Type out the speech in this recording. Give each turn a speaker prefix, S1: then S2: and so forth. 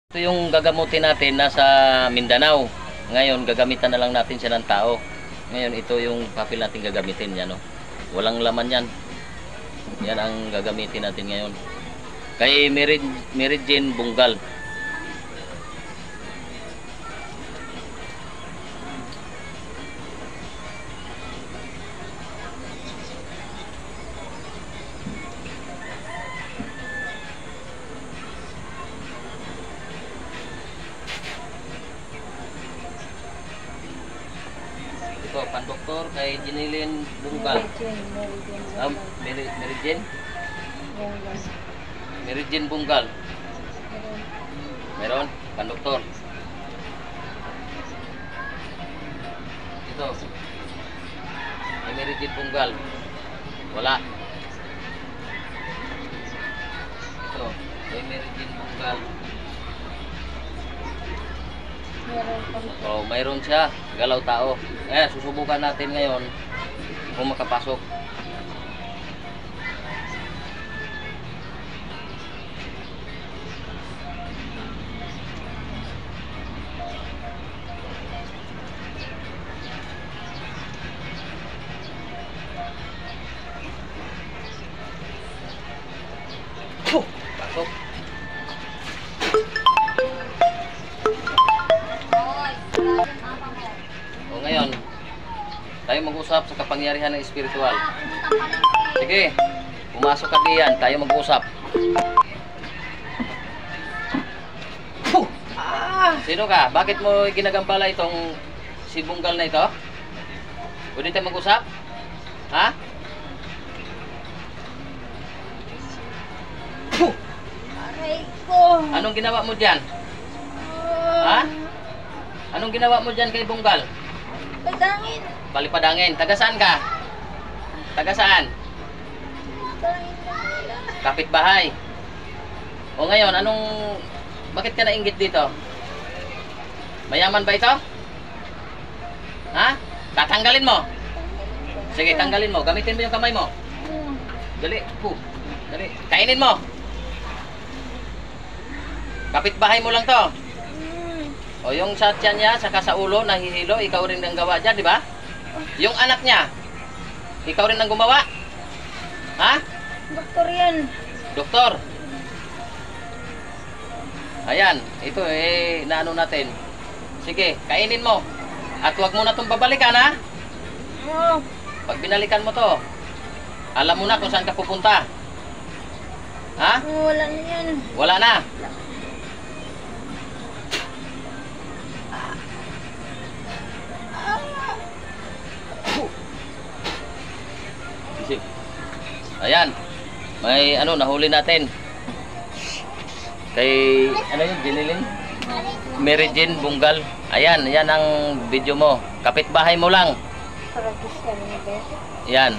S1: Ito yung gagamutin natin nasa Mindanao. Ngayon, gagamitan na lang natin siya ng tao. Ngayon, ito yung papel natin gagamitin. Yan, oh. Walang laman yan. Yan ang gagamitin natin ngayon. Kay Mary Jane Bunggal. Ito, pandoktor kay Jinilin Bunggal. Mary Jane? Mary Jane Bunggal. Meron? Pandoktor. Ito. Kay Mary Jane Bunggal. Wala. Ito. Kay Mary Jane Bunggal. Oh, mayroon siya, galaw tao. Susubukan natin ngayon kung makapasok. Pasok. O ngayon, tayo mag-usap sa kapangyarihan ng espiritual. Sige, pumasok ka diyan, tayo mag-usap. Sino ka? Bakit mo ginagambala itong si Bunggal na ito? Pwede tayo mag-usap? Ha?
S2: Aray ko.
S1: Anong ginawa mo diyan? Ha? Anong ginawa mo diyan kay Bunggal?
S2: Padangin.
S1: Balipadangin. Taga saan ka? Taga saan?
S2: Padangin lang nila.
S1: Kapitbahay. O ngayon, bakit ka nainggit dito? Mayaman ba ito? Ha? Tatanggalin mo? Sige, tanggalin mo. Gamitin mo yung kamay mo. Dali. Dali. Kainin mo. Kapitbahay mo lang to. O yung sa tiyan niya, saka sa ulo, nahihilo, ikaw rin ang gawa dyan, di ba? Yung anak niya, ikaw rin ang gumawa? Ha?
S2: Doktor yan.
S1: Doktor. Ayan, ito naano natin. Sige, kainin mo. At huwag mo na itong babalikan, ha?
S2: Oo.
S1: Pag binalikan mo to, alam mo na kung saan ka pupunta. Ha?
S2: Wala na yan.
S1: Wala na. Ayan. May nahuli natin. Kay yun, Jinilin? Mary Jane Bunggal. Ayan, yan ang video mo. Kapitbahay mo lang.
S2: Paragis yan.
S1: Yan.